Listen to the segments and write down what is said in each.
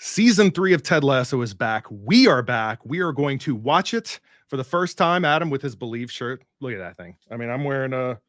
Season 3 of Ted Lasso is back. We are back. We are going to watch it for the first time. Adam with his Believe shirt. Look at that thing. I mean, I'm wearing a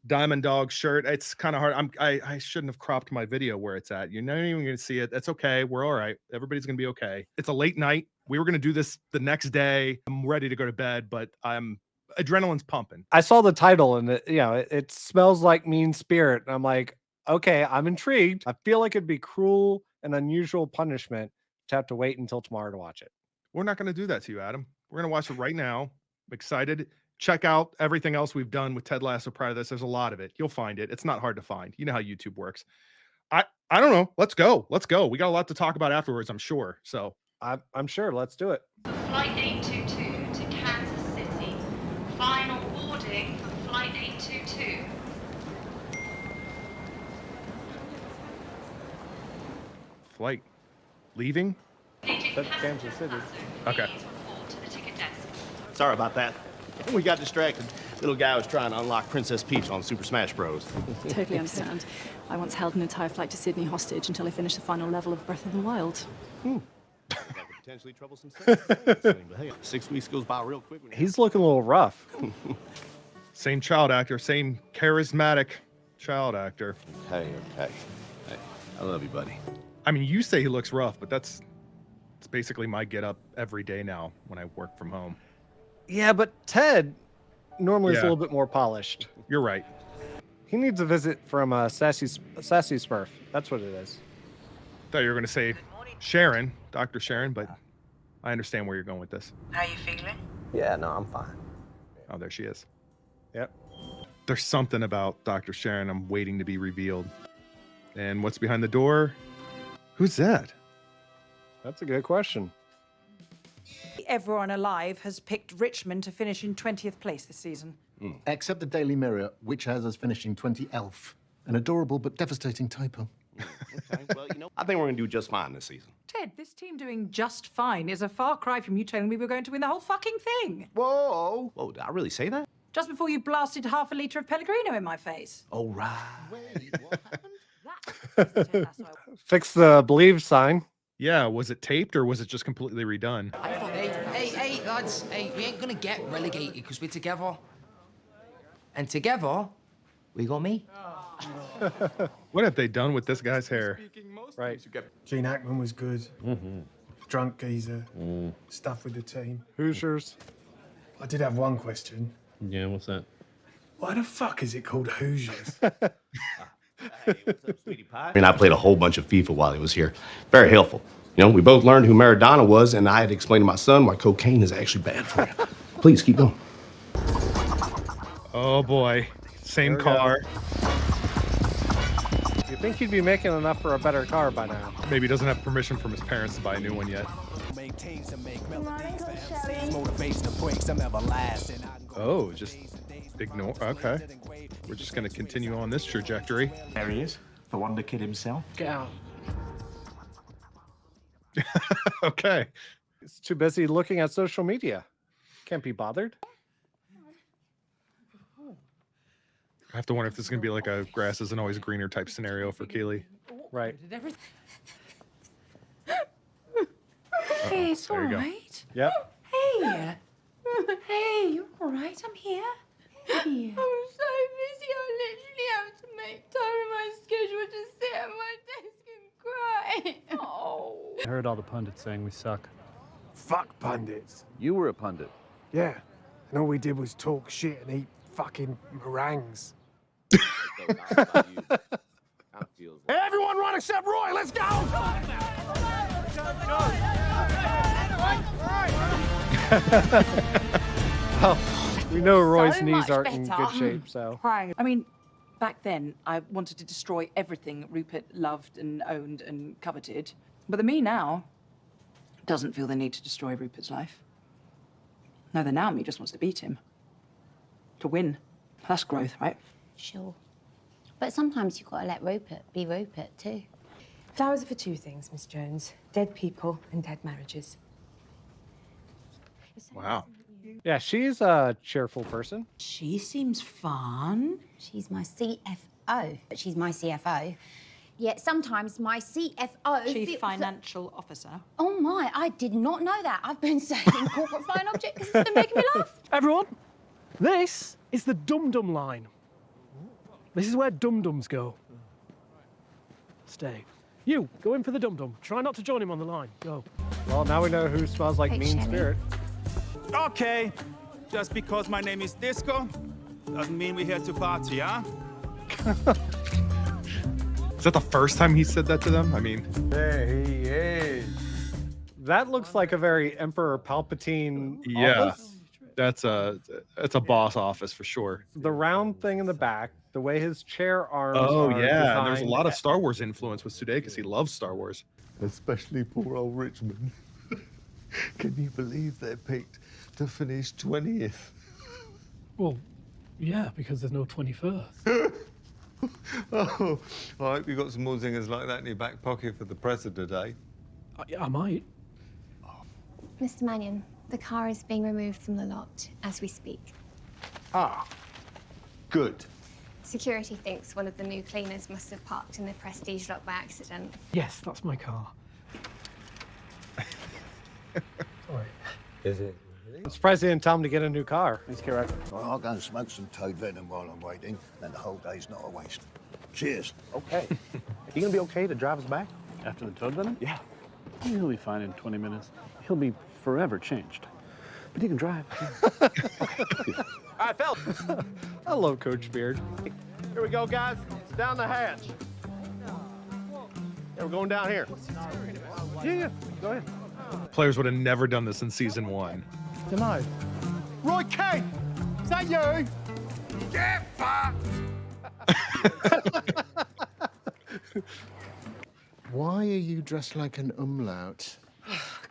Diamond Dog shirt. It's kind of hard. I shouldn't have cropped my video where it's at. You're not even going to see it. That's okay. We're all right. Everybody's going to be okay. It's a late night. We were going to do this the next day. I'm ready to go to bed, but adrenaline's pumping. I saw the title and it smells like Mean Spirit. And I'm like, okay, I'm intrigued. I feel like it'd be cruel and unusual punishment to have to wait until tomorrow to watch it. We're not going to do that to you, Adam. We're going to watch it right now. I'm excited. Check out everything else we've done with Ted Lasso prior to this. There's a lot of it. You'll find it. It's not hard to find. You know how YouTube works. I don't know. Let's go. We got a lot to talk about afterwards, I'm sure. So I'm sure. Let's do it. Flight 822 to Kansas City. Final boarding for Flight 822. Flight leaving? That's Kansas City. Okay. Sorry about that. We got distracted. Little guy was trying to unlock Princess Peach on Super Smash Bros. Totally understand. I once held an entire flight to Sydney hostage until I finished the final level of Breath of the Wild. Potentially troublesome but hey, 6 weeks goes by real quick. He's looking a little rough. Same child actor, same charismatic child actor. Hey, I love you, buddy. I mean, you say he looks rough, but it's basically my get up every day now when I work from home. Yeah, but Ted normally is a little bit more polished. You're right. He needs a visit from Sassy Smurf. That's what it is. Thought you were going to say Sharon, Dr. Sharon, but I understand where you're going with this. How you feeling? Yeah, no, I'm fine. Oh, there she is. Yep. There's something about Dr. Sharon I'm waiting to be revealed. And what's behind the door? Who's that? That's a good question. Everyone alive has picked Richmond to finish in 20th place this season. Except the Daily Mirror, which has us finishing 20th. An adorable but devastating typo. Okay, well, I think we're going to do just fine this season. Ted, this team doing just fine is a far cry from you telling me we're going to win the whole fucking thing. Whoa, did I really say that? Just before you blasted half a litre of Pellegrino in my face. Oh, right. Wait, what happened? That's Ted Lasso. Fix the Believe sign. Yeah, was it taped or was it just completely redone? Hey, lads. Hey, we ain't gonna get relegated because we're together. And together, we got me. What have they done with this guy's hair? Right. Gene Hackman was good. Drunk geezer. Stuff with the team. Hoosiers. I did have one question. Yeah, what's that? Why the fuck is it called Hoosiers? Hey, what's up, sweetie pie? I played a whole bunch of FIFA while he was here. Very helpful. We both learned who Maradona was, and I had to explain to my son why cocaine is actually bad for you. Please, keep going. Oh, boy. Same car. You think he'd be making enough for a better car by now? Maybe he doesn't have permission from his parents to buy a new one yet. Oh, just ignore. Okay. We're just going to continue on this trajectory. There he is, the Wonder Kid himself. Get out. Okay. He's too busy looking at social media. Can't be bothered. I have to wonder if this is going to be like a grass isn't always greener type scenario for Keeley. Right. Hey, it's all There you go. right. Yep. Hey. Hey, you're all right. I'm here. Hey. I'm so busy, I literally have to make time in my schedule to sit at my desk and cry. Oh. I heard all the pundits saying we suck. Fuck pundits. You were a pundit. Yeah. And all we did was talk shit and eat fucking meringues. Everyone run except Roy, let's go! Well, we know Roy's So knees much aren't in better. good shape, so. Crying. I mean, back then, I wanted to destroy everything Rupert loved and owned and coveted. But the me now doesn't feel the need to destroy Rupert's life. No, the now me just wants to beat him. To win. That's growth, right? Sure. But sometimes you've got to let Rupert be Rupert, too. Flowers are for two things, Miss Jones. Dead people and dead marriages. Wow. Yeah, she's a cheerful person. She seems fun. She's my CFO. But she's my CFO. Yet sometimes my CFO... Chief feels Financial Officer. Oh my, I did not know that. I've been saying corporate fine object because it's been making me laugh. Everyone, this is the dum-dum line. This is where dum-dums go. Stay. You, go in for the dum-dum. Try not to join him on the line. Go. Well, now we know who smells like Hey, mean Shelley. spirit. Okay, just because my name is Disco doesn't mean we're here to party, huh? Is that the first time he said that to them? I mean, There he is. That looks like a very Emperor Palpatine yeah, office. that's a boss office for sure. The round thing in the back, the way his chair arms Oh are yeah, and there's a designed. lot of Star Wars influence with Sudeikis. He loves Star Wars. Especially poor old Richmond. Can you believe they picked to finish 20th? Well, yeah, because there's no 21st. Oh, I hope you got some more zingers like that in your back pocket for the presser today. I might. Mr. Mannion, the car is being removed from the lot as we speak. Ah, good. Security thinks one of the new cleaners must have parked in the Prestige lot by accident. Yes, that's my car. Sorry. Is it? I'm surprised they didn't tell him to get a new car. That's correct. Well, I'll go and smoke some toad venom while I'm waiting, then the whole day's not a waste. Cheers. Okay. You gonna be okay to drive us back after the toad venom? Yeah. He'll be fine in 20 minutes. He'll be forever changed. But he can drive. All right, fellas. I love Coach Beard. Here we go, guys. It's down the hatch. Yeah, we're going down here. Yeah, go ahead. Players would have never done this in season 1. Denied. Roy Keeley, is that you? Get fucked! Why are you dressed like an umlaut?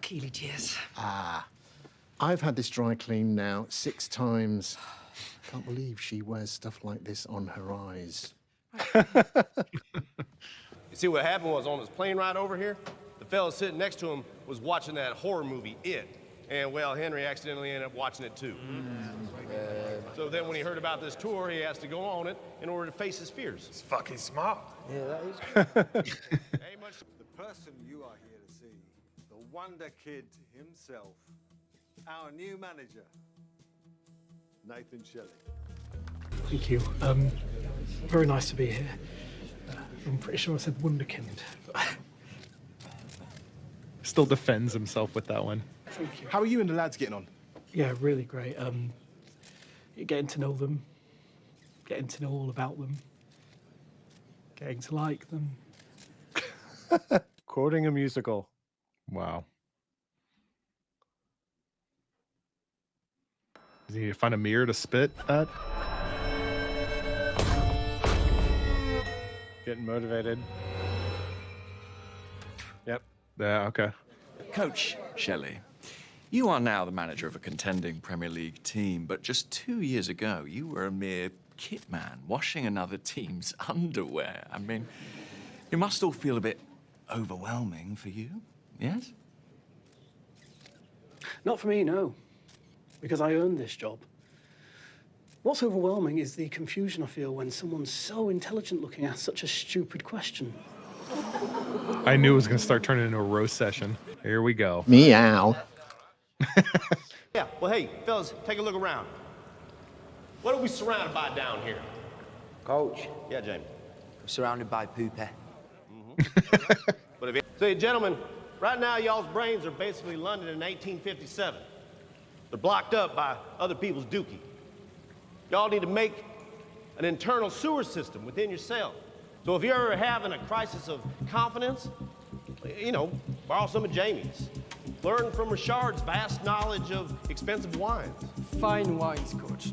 Keeley tears. Ah, I've had this dry cleaned now 6 times. Can't believe she wears stuff like this on her eyes. You see what happened was on his plane ride over here, the fellow sitting next to him was watching that horror movie, It. And, well, Henry accidentally ended up watching it, too. So then when he heard about this tour, he has to go on it in order to face his fears. It's fucking smart. Yeah, that is. The person you are here to see, the Wonder Kid himself, our new manager, Nathan Shelley. Thank you. Very nice to be here. I'm pretty sure I said Wunderkind. Still defends himself with that one. Thank you. How are you and the lads getting on? Yeah, really great. Getting to know them, getting to know all about them, getting to like them. Quoting a musical. Wow. Does he need to find a mirror to spit at? Getting motivated. Yep. Yeah, okay. Coach Shelley, you are now the manager of a contending Premier League team, but just 2 years ago, you were a mere kit man washing another team's underwear. I mean, it must all feel a bit overwhelming for you, yes? Not for me, no. Because I earned this job. What's overwhelming is the confusion I feel when someone's so intelligent looking at such a stupid question. I knew it was going to start turning into a roast session. Here we go. Meow. Yeah, well, hey, fellas, take a look around. What are we surrounded by down here? Coach, Yeah, Jamie. we're surrounded by poopy. But if you say, gentlemen, right now y'all's brains are basically London in 1857. They're blocked up by other people's dookie. Y'all need to make an internal sewer system within yourself. So if you're ever having a crisis of confidence, you know, borrow some of Jamie's. Learn from Richard's vast knowledge of expensive wines. Fine wines, Coach.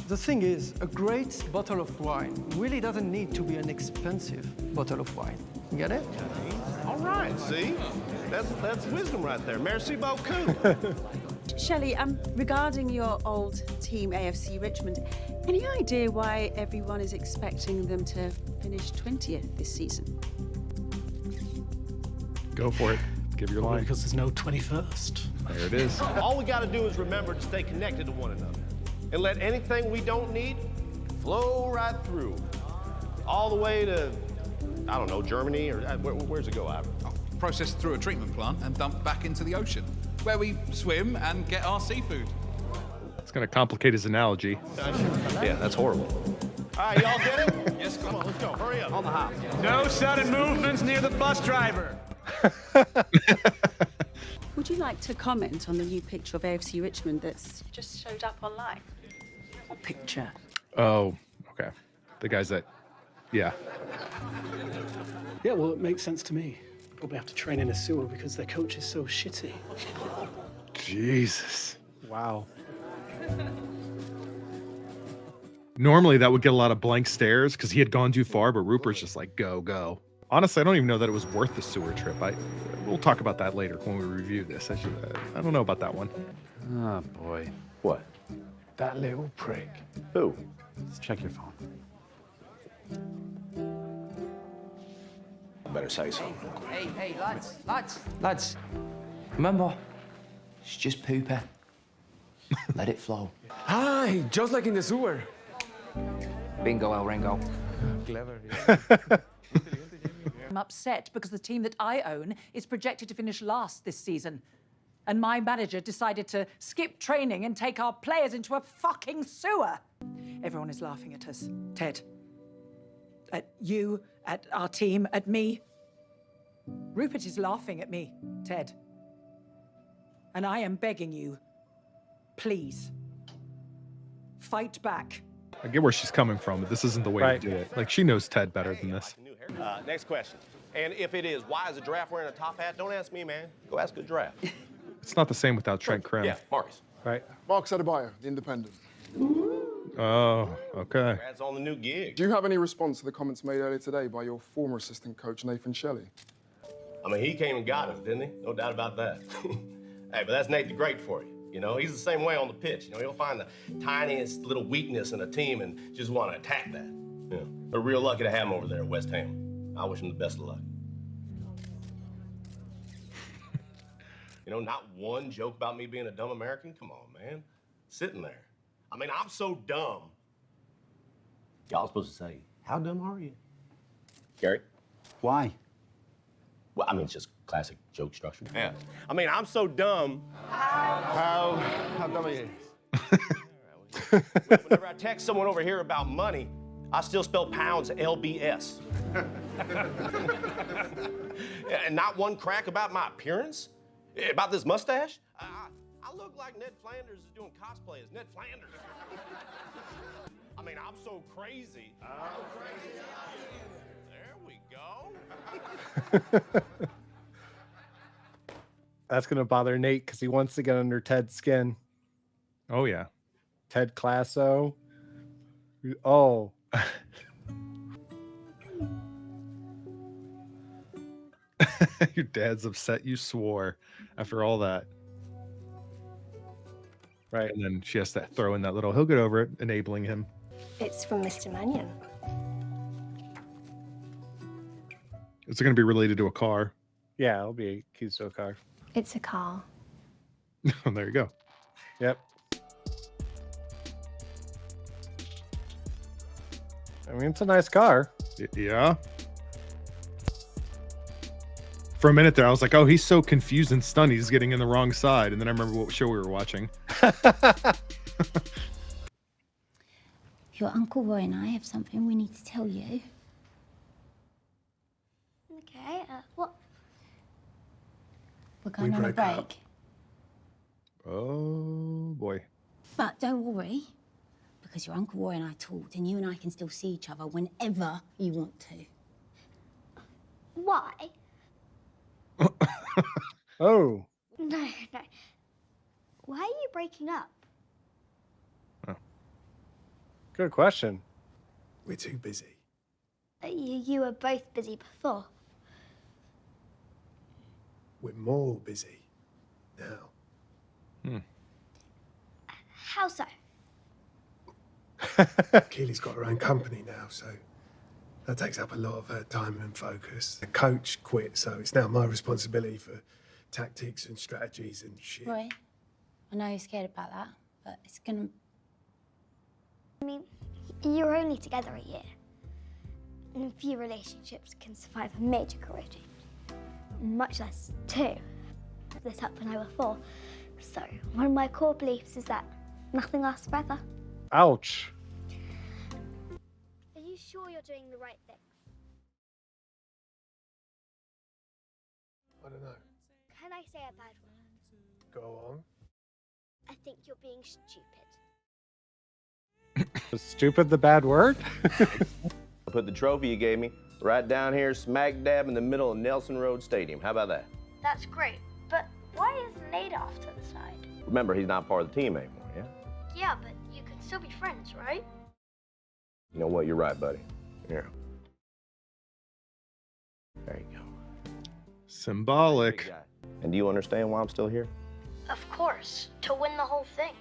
The thing is, a great bottle of wine really doesn't need to be an expensive bottle of wine. You get it? All right, see? That's wisdom right there. Merci beaucoup. Shelley, regarding your old team, AFC Richmond, any idea why everyone is expecting them to finish 20th this season? Go for it. Give your line. Because there's no 21st. There it is. All we got to do is remember to stay connected to one another and let anything we don't need flow right through, all the way to I don't know, Germany or where's it go, Ivor? Processed through a treatment plant and dumped back into the ocean, where we swim and get our seafood. It's going to complicate his analogy. Yeah, that's horrible. All right, y'all get it? Yes, come on, let's go. Hurry up. On the hop. No sudden movements near the bus driver. Would you like to comment on the new picture of AFC Richmond that's just showed up online? What picture? Oh, okay. The guys that, yeah. Yeah, well, it makes sense to me. Probably have to train in a sewer because their coach is so shitty. Jesus. Wow. Normally that would get a lot of blank stares because he had gone too far, but Rupert's just like, go, go. Honestly, I don't even know that it was worth the sewer trip. We'll talk about that later when we review this. I don't know about that one. Oh, boy. What? That little prick. Who? Let's check your phone. Better say so. Hey, lads. Remember, it's just pooper. Let it flow. Hi, just like in the sewer. Bingo, El Ringo. Clever. I'm upset because the team that I own is projected to finish last this season. And my manager decided to skip training and take our players into a fucking sewer. Everyone is laughing at us. Ted. At you, at our team, at me. Rupert is laughing at me, Ted. And I am begging you, please, fight back. I get where she's coming from, but this isn't the way to do it. Like, she knows Ted better than this. Next question. And if it is, why is a giraffe wearing a top hat? Don't ask me, man. Go ask a giraffe. It's not the same without Trent Krim. Yeah, Marcus. Right. Marcus Adebayo, The Independent. Oh, okay. Congrats on the new gig. Do you have any response to the comments made earlier today by your former assistant coach, Nathan Shelley? I mean, he came and got him, didn't he? No doubt about that. Hey, but that's Nate the Great for you. You know, he's the same way on the pitch. You know, he'll find the tiniest little weakness in a team and just want to attack that. You know, they're real lucky to have him over there at West Ham. I wish him the best of luck. You know, not one joke about me being a dumb American? Come on, man. Sitting there. I mean, I'm so dumb. Y'all supposed to say, how dumb are you? Gary? Why? Well, I mean, it's just classic joke structure. Yeah. I mean, I'm so dumb. How dumb are you? Whenever I text someone over here about money, I still spell pounds LBS. And not one crack about my appearance? About this mustache? I look like Ned Flanders is doing cosplay as Ned Flanders. I mean, I'm so crazy. There we go. That's going to bother Nate because he wants to get under Ted's skin. Oh, yeah. Ted Lasso. Oh. Your dad's upset you swore after all that. Right. And then she has to throw in that little, he'll get over it, enabling him. It's from Mr. Mannion. Is it going to be related to a car? Yeah, it'll be a keys to a car. It's a car. There you go. Yep. I mean, it's a nice car. Yeah. For a minute there, I was like, oh, he's so confused and stunned. He's getting in the wrong side. And then I remember what show we were watching. Your Uncle Roy and I have something we need to tell you. Okay, what? We're going on a break. Oh, boy. But don't worry, because your Uncle Roy and I talked, and you and I can still see each other whenever you want to. Why? Oh. No. Why are you breaking up? Good question. We're too busy. You were both busy before. We're more busy now. How so? Keely's got her own company now, so that takes up a lot of her time and focus. The coach quit, so it's now my responsibility for tactics and strategies and shit. Roy, I know you're scared about that, but it's gonna... I mean, you're only together a year. And few relationships can survive a major corrosion, much less two. This up when I was 4. So one of my core beliefs is that nothing lasts forever. Ouch. Are you sure you're doing the right thing? I don't know. Can I say a bad word? Go on. I think you're being stupid. Is stupid the bad word? I put the trophy you gave me right down here, smack dab in the middle of Nelson Road Stadium. How about that? That's great, but why is Nate off to the side? Remember, he's not part of the team anymore, yeah? Yeah, but you can still be friends, right? You know what? You're right, buddy. Here. There you go. Symbolic. And do you understand why I'm still here? Of course, to win the whole thing.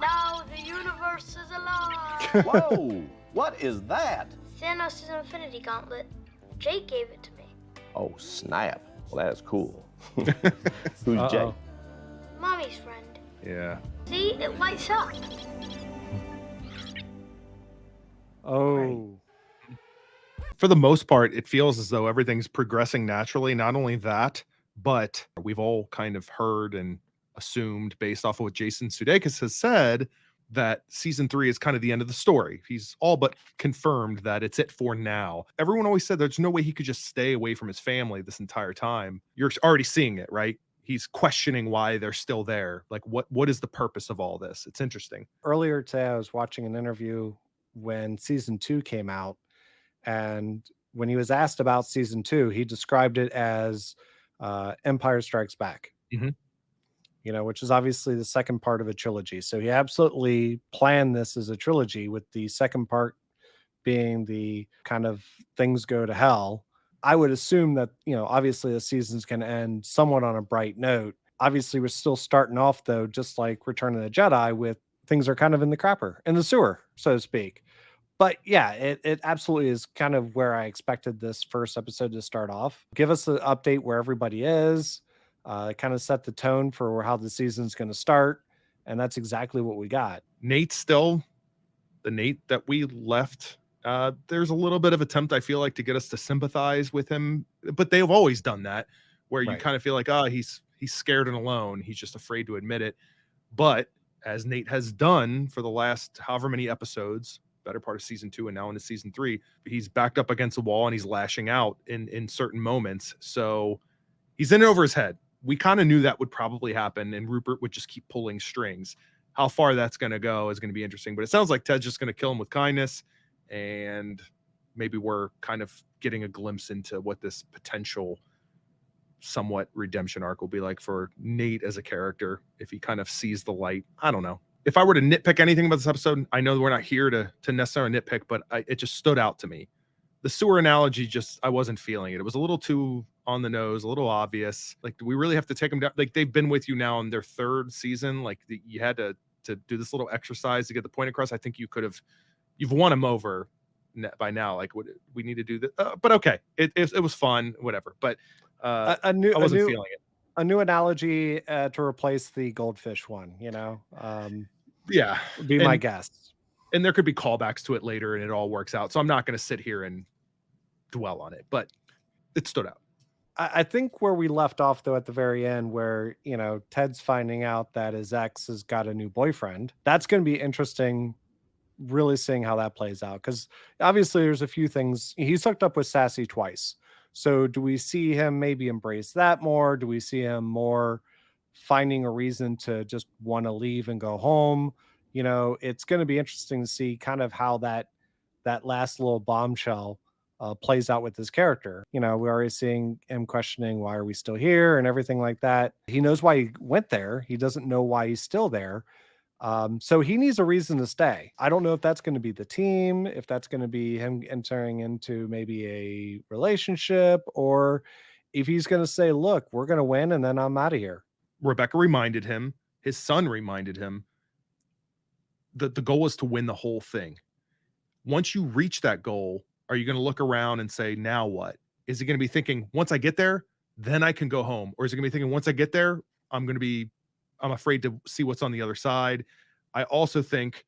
Now the universe is alive! Whoa! What is that? Thanos' Infinity Gauntlet. Jake gave it to me. Oh, snap. Well, that is cool. Who's Jake? Mommy's friend. Yeah. See, it lights up. Oh. For the most part, it feels as though everything's progressing naturally. Not only that, but we've all kind of heard and assumed, based off of what Jason Sudeikis has said, that season 3 is kind of the end of the story. He's all but confirmed that it's it for now. Everyone always said there's no way he could just stay away from his family this entire time. You're already seeing it, right? He's questioning why they're still there. Like, what is the purpose of all this? It's interesting. Earlier today, I was watching an interview when season 2 came out. And when he was asked about season 2, he described it as Empire Strikes Back. Mm-hmm. You know, which is obviously the second part of a trilogy. So he absolutely planned this as a trilogy, with the second part being the kind of things go to hell. I would assume that, you know, obviously the season's going to end somewhat on a bright note. Obviously, we're still starting off, though, just like Return of the Jedi, with things are kind of in the crapper, in the sewer, so to speak. But yeah, it absolutely is kind of where I expected this first episode to start off. Give us an update where everybody is. Kind of set the tone for how the season's going to start, and that's exactly what we got. Nate's still the Nate that we left. There's a little bit of attempt, I feel like, to get us to sympathize with him, but they've always done that, where you kind of feel like, he's scared and alone. He's just afraid to admit it. But as Nate has done for the last however many episodes, better part of season 2 and now into season 3, he's backed up against a wall and he's lashing out in certain moments. So he's in over his head. We kind of knew that would probably happen, and Rupert would just keep pulling strings. How far that's going to go is going to be interesting, but it sounds like Ted's just going to kill him with kindness, and maybe we're kind of getting a glimpse into what this potential somewhat redemption arc will be like for Nate as a character if he kind of sees the light. I don't know. If I were to nitpick anything about this episode, I know we're not here to necessarily nitpick, but it just stood out to me. The sewer analogy, I wasn't feeling it. It was a little too on the nose, a little obvious. Like, do we really have to take them down? Like, they've been with you now in their 3rd season. Like, you had to do this little exercise to get the point across. I think you've won them over by now. Like, we need to do that. But okay, it was fun, whatever. But I wasn't feeling it. A new analogy to replace the goldfish one, you know? Yeah. Would be my guess. And there could be callbacks to it later and it all works out. So I'm not going to sit here and dwell on it, but it stood out. I think where we left off, though, at the very end, where, you know, Ted's finding out that his ex has got a new boyfriend, that's going to be interesting, really seeing how that plays out. Because obviously there's a few things. He's hooked up with Sassy twice. So do we see him maybe embrace that more? Do we see him more finding a reason to just want to leave and go home? You know, it's going to be interesting to see kind of how that last little bombshell plays out with his character. You know, we're already seeing him questioning, why are we still here, and everything like that. He knows why he went there. He doesn't know why he's still there. So he needs a reason to stay. I don't know if that's going to be the team, if that's going to be him entering into maybe a relationship, or if he's going to say, look, we're going to win and then I'm out of here. Rebecca reminded him, his son reminded him that the goal is to win the whole thing. Once you reach that goal, are you going to look around and say, now what? Is he going to be thinking, once I get there, then I can go home? Or is he going to be thinking, once I get there, I'm afraid to see what's on the other side? I also think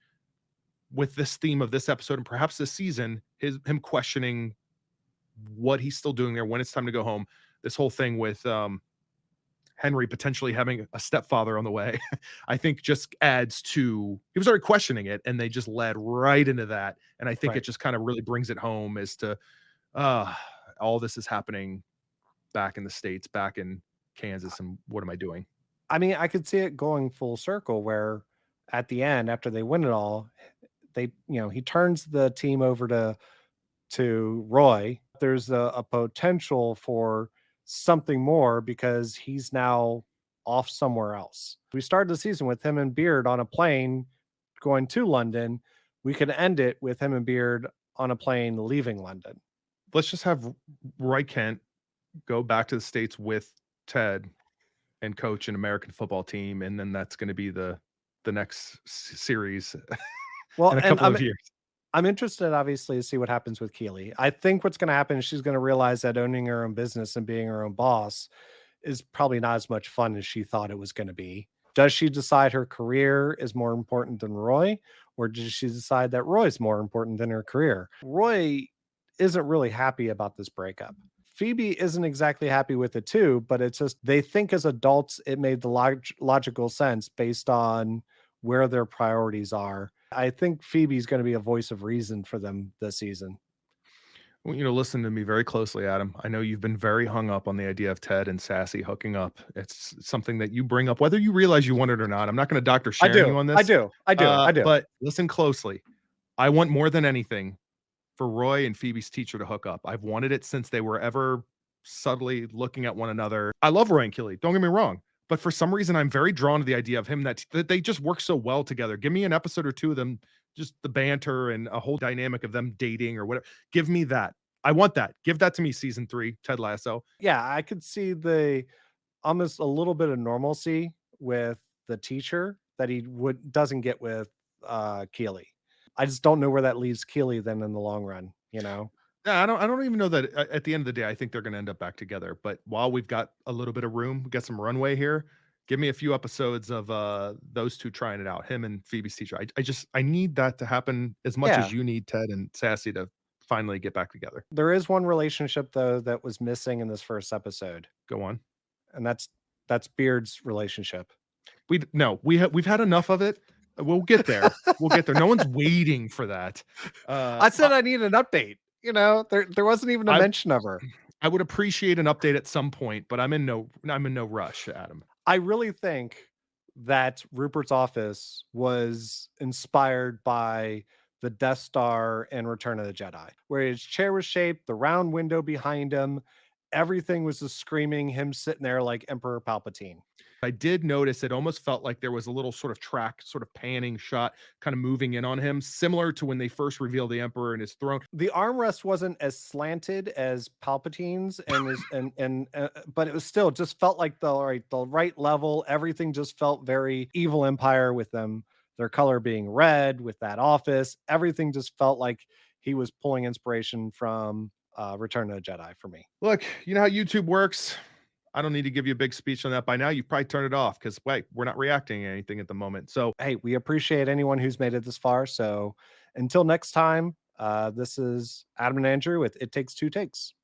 with this theme of this episode and perhaps this season, him questioning what he's still doing there, when it's time to go home. This whole thing with Henry potentially having a stepfather on the way, I think just adds to, he was already questioning it, and they just led right into that. And I think it just kind of really brings it home as to all this is happening back in the States, back in Kansas, and what am I doing? I mean, I could see it going full circle where at the end, after they win it all, they, he turns the team over to Roy. There's a potential for something more because he's now off somewhere else. We started the season with him and Beard on a plane going to London. We could end it with him and Beard on a plane leaving London. Let's just have Roy Kent go back to the States with Ted and coach an American football team, and then that's going to be the next series Well, in a couple of years. I'm interested, obviously, to see what happens with Keeley. I think what's going to happen is she's going to realize that owning her own business and being her own boss is probably not as much fun as she thought it was going to be. Does she decide her career is more important than Roy, or does she decide that Roy's more important than her career? Roy isn't really happy about this breakup. Phoebe isn't exactly happy with it too, but it's just they think as adults it made the logical sense based on where their priorities are. I think Phoebe's going to be a voice of reason for them this season. Well, listen to me very closely, Adam. I know you've been very hung up on the idea of Ted and Sassy hooking up. It's something that you bring up, whether you realize you want it or not. I'm not going to Dr. Sharon you on this. I do. But listen closely. I want more than anything for Roy and Phoebe's teacher to hook up. I've wanted it since they were ever subtly looking at one another. I love Roy and Keeley. Don't get me wrong. But for some reason, I'm very drawn to the idea of him that they just work so well together. Give me an episode or two of them, just the banter and a whole dynamic of them dating or whatever. Give me that. I want that. Give that to me, season 3, Ted Lasso. Yeah, I could see the almost a little bit of normalcy with the teacher that he doesn't get with Keeley. I just don't know where that leaves Keeley then in the long run, Yeah, I don't even know that at the end of the day, I think they're going to end up back together. But while we've got a little bit of room, we got some runway here. Give me a few episodes of those two trying it out, him and Phoebe's teacher. I need that to happen as much as you need Ted and Sassy to finally get back together. There is one relationship though that was missing in this first episode. Go on. And that's Beard's relationship. We've had enough of it. We'll get there. We'll get there. No one's waiting for that. I said I need an update. There wasn't even a mention of her. I would appreciate an update at some point, but I'm in no rush, Adam. I really think that Rupert's office was inspired by the Death Star and Return of the Jedi, where his chair was shaped, the round window behind him, everything was just screaming him sitting there like Emperor Palpatine. I did notice it almost felt like there was a little sort of track, sort of panning shot, kind of moving in on him, similar to when they first revealed the Emperor and his throne. The armrest wasn't as slanted as Palpatine's, but it was still just felt like the right level. Everything just felt very evil Empire with them. Their color being red with that office. Everything just felt like he was pulling inspiration from Return of the Jedi for me. Look, you know how YouTube works. I don't need to give you a big speech on that by now. You've probably turned it off because, wait, we're not reacting to anything at the moment. So, hey, we appreciate anyone who's made it this far. So until next time, this is Adam and Andrew with It Takes Two Takes.